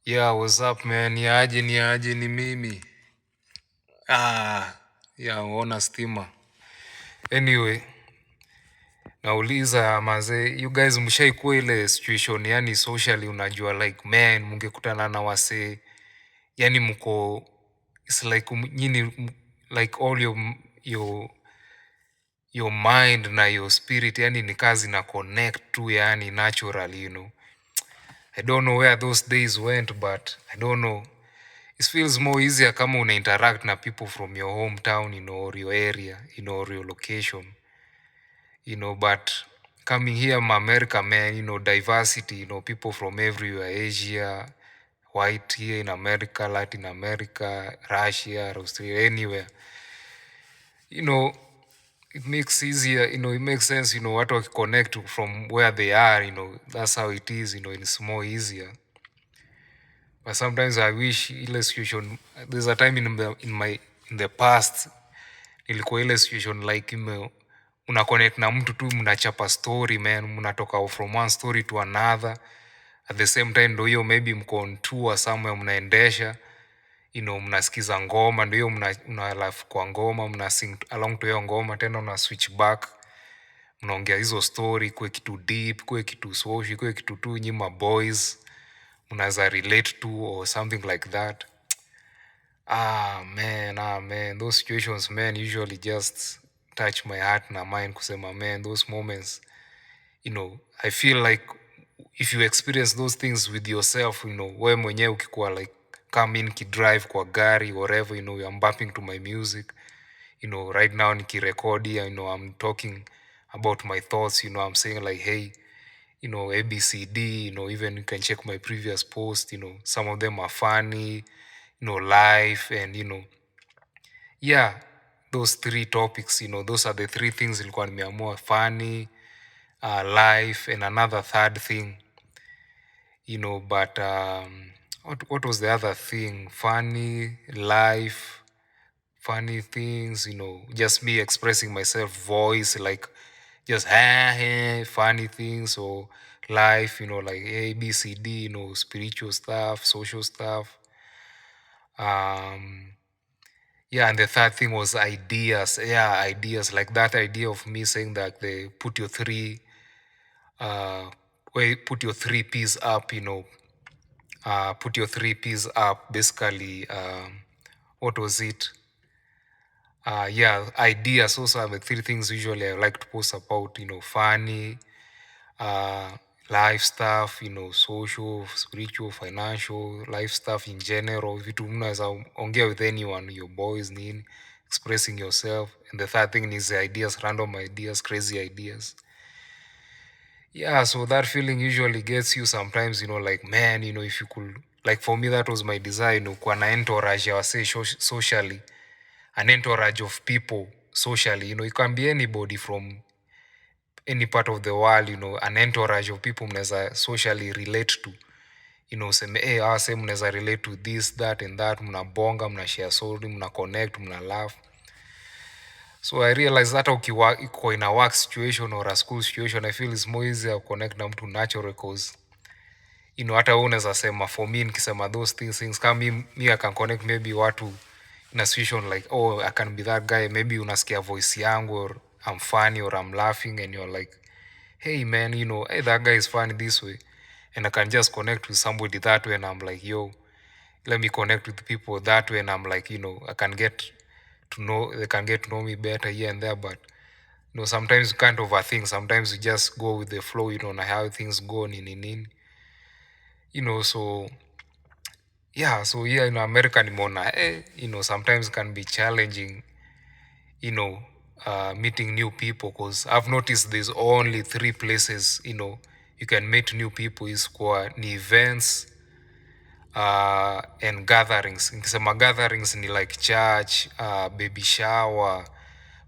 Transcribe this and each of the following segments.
Yeah, what's up man? Ni aje ni mimi. Yeah, ona stima. Anyway, nauliza mazee, you guys mshaikuwa ile situation yani socially unajua like man mungekutana na wasee yani mko it's like like all your mind na your spirit yani ni kazi na connect tu yani naturally. I don't know where those days went but I don't know. It feels more easier kama una interact na people from your hometown, or your area, or your location, but coming here, America, man, diversity, people from everywhere, Asia, white here in America, Latin America, Russia, Australia, anywhere, you know, it makes easier, it makes sense, watu wakiconnect from where they are, that's how it is, it's more easier. But sometimes I wish ile situation, there's a time in the past ilikuwa ile situation like una connect na mtu tu mnachapa story man, mnatoka from one story to another at the same time, ndo hiyo maybe mko on tour somewhere mnaendesha, mnasikiza ngoma, ndo hiyo una laugh kwa ngoma, mna sing along to hiyo ngoma, tena una switch back mnaongea hizo story, kwe kitu deep, kwe kitu social, kwe kitu tu nyima boys mnaweza relate to or something like that. Man, those situations, man, usually just touch my heart na mind kusema, man, those moments, I feel like if you experience those things with yourself, we mwenyewe ukikuwa like come in kidrive kwa gari, whatever, I'm bumping to my music, right now nikirekodi, I'm talking about my thoughts, I'm saying like, hey, ABCD, even you can check my previous post, some of them are funny, life, and, yeah, those three topics, those are the three things ilikuwa nimeamua: funny, life, and another third thing, but what was the other thing? Funny, life, funny things, just me expressing myself, voice, like just funny things, or life, like A, B, C, D, spiritual stuff, social stuff. Yeah, and the third thing was ideas. Yeah, ideas, like that idea of me saying that they put your put your three P's up, put your three P's up, basically. What was it? Yeah, ideas. Also are the three things usually I like to post about, funny, life stuff, social, spiritual, financial, life stuff in general. Vitu mnaweza ongea with anyone, your boys, nini, expressing yourself. And the third thing is the ideas, random ideas, crazy ideas. Yeah, so that feeling usually gets you sometimes, like, man, if you could, like for me, that was my desire, kuwa na entourage ya wase socially, an entourage of people socially, it can be anybody from any part of the world, an entourage of people mnaweza socially relate to, useme say mnaweza relate to this, that and that, mnabonga, mnashare story, mna connect, mna laugh. So I realize that uko in a work situation or a school situation, I feel it's more easier connect na mtu natural, cause hata wewe unaweza sema, for me nikisema those things kama me I can connect maybe watu in a situation like, oh, I can be that guy, maybe unasikia voice yangu, or I'm funny, or I'm laughing, and you're like, hey man, hey, that guy is funny this way, and I can just connect with somebody that way, and I'm like, yo, let me connect with people that way, and I'm like, I can get to know, they can get to know me better here and there. But sometimes you can't overthink, sometimes you just go with the flow, na how things go, nini, so yeah, so here in America nimeona, sometimes can be challenging, meeting new people, because I've noticed there's only three places, you can meet new people, is kwa ni events, and gatherings. Nikisema gatherings ni like church, baby shower,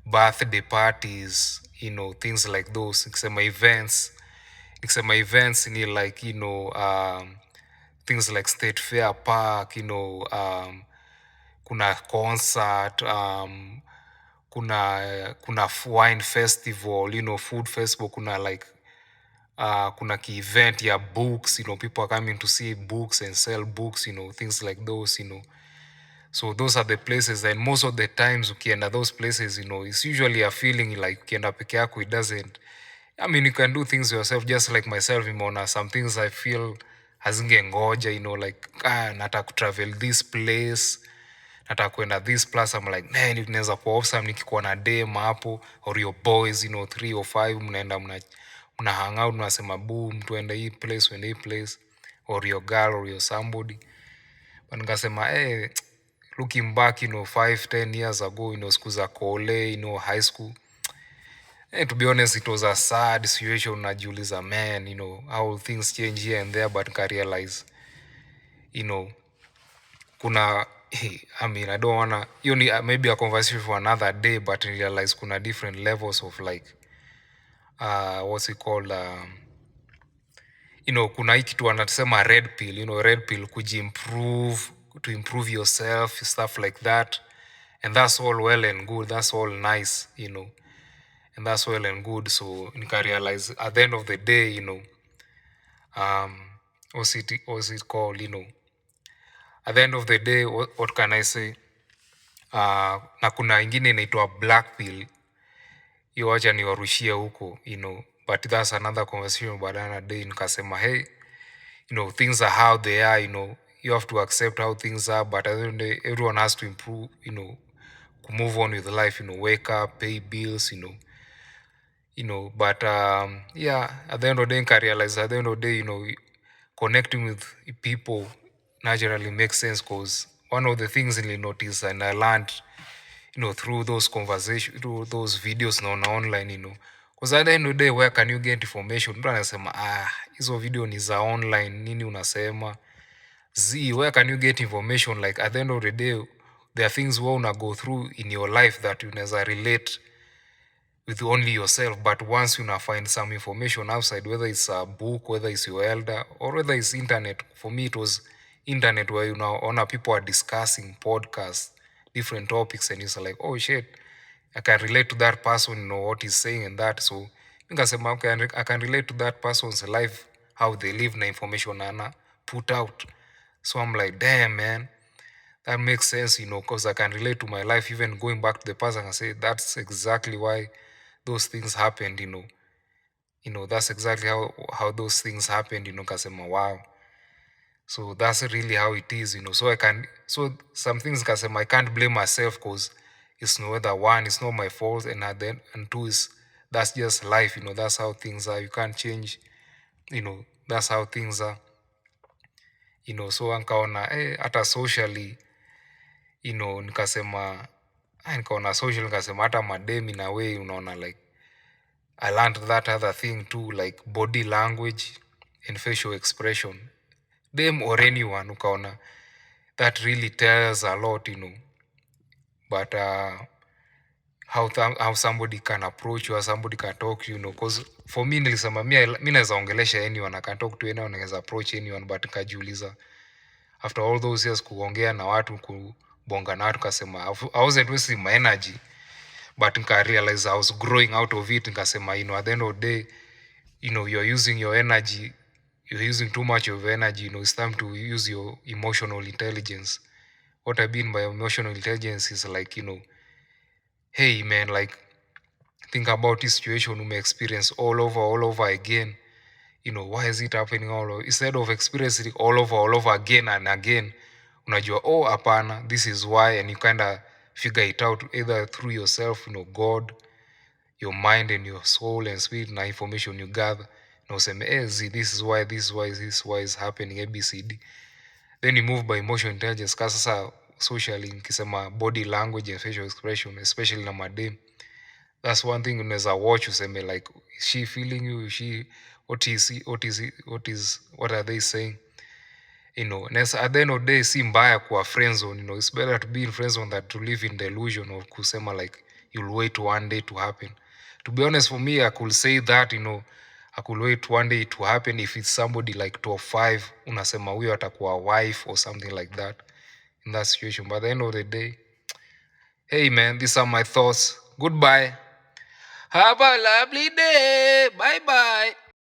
birthday parties, things like those. Nikisema events ni like, things like State Fair Park, kuna concert, kuna wine festival, food festival, kuna like kuna ki-event ya books, people are coming to see books and sell books, things like those. So those are the places, and most of the times ukienda those places, it's usually a feeling like ukienda peke yako, it doesn't, I mean, you can do things yourself, just like myself. Nimeona some things I feel hazingengoja, like nataka kutravel this place, nataka kuenda this place. I'm like, man, it inaweza kuwa awesome nikikuwa na dem hapo, or your boys, 3 or 5, mnaenda mna hang out, mnasema boom, tuende hii place, tuende hii place, or your girl or your somebody. But nikasema looking back, 5-10 years ago, siku za kole, high school, to be honest, it was a sad situation. Najiuliza, man, how things change here and there, but I realize, kuna, I mean, I don't wanna, maybe a conversation for another day, but I realize kuna different levels of like, what's it called, kuna hii kitu wanasema red pill, red pill, kujiimprove, to improve yourself, stuff like that. And that's all well and good, that's all nice, and that's well and good. So nika realize at the end of the day, what's it called, at the end of the day, what can I say, na kuna ingine inaitwa black pill, hiyo wacha niwarushie huko, but that's another conversation, but another day. Nikasema, hey, things are how they are, you have to accept how things are, but at the end of the day, everyone has to improve, to move on with life, wake up, pay bills, but yeah, at the end of the day, I realize at the end of the day, connecting with people naturally makes sense, because one of the things I noticed and I learned, through those conversations, through those videos na online, because at the end of the day, where can you get information? Mtu anasema hizo video ni za online, nini unasema where can you get information? Like at the end of the day, there are things wewe una go through in your life that unaweza relate with only yourself, but once you find some information outside, whether it's a book, whether it's your elder, or whether it's internet. For me, it was internet, where people are discussing podcasts, different topics, and it's like, oh shit, I can relate to that person, what he's saying and that. So nikasema, okay, I can relate to that person's life, how they live, na information ana put out. So I'm like, damn, man, that makes sense, because I can relate to my life, even going back to the past, and I say that's exactly why those things happened, that's exactly how those things happened, kasema, wow. So that's really how it is, so some things kasema, I can't blame myself, because it's no other, one, it's not my fault, and then, and two, is that's just life, that's how things are, you can't change, that's how things are, so nikaona hata socially, nikaona social, nikasema hata mademi na way, unaona, like I learned that other thing too, like body language and facial expression. Them or anyone, ukaona, that really tells a lot, but how somebody can approach you, or somebody can talk to you, because for me, nilisema mi naweza ongelesha anyone, I can talk to anyone, naweza approach anyone, but nikajiuliza, after all those years kuongea na watu, kubonga na watu, kasema I wasn't wasting my energy, but nika realize I was growing out of it. Nikasema, at the end of the day, you're using your energy, you're using too much of energy, it's time to use your emotional intelligence. What I mean by emotional intelligence is like, hey man, like, think about this situation you may experience all over again. Why is it happening all over? Instead of experiencing it all over again and again, unajua, oh hapana, this is why, and you kind of figure it out either through yourself, God, your mind and your soul and spirit, na information you gather, na useme, this is why is happening, ABCD. Then you move by emotional intelligence. Kasa sasa socially, nikisema body language and facial expression, especially na madem, that's one thing unaweza watch, useme like, is she feeling you? What are they saying? At the end of the day, si mbaya kuwa friend zone, it's better to be in friend zone than to live in delusion of kusema like you'll wait one day to happen. To be honest, for me, I could say that, I could wait one day to happen if it's somebody like top 5, unasema huyo atakuwa wife or something like that in that situation. But at the end of the day, hey man, these are my thoughts. Goodbye. Have a lovely day. Bye bye.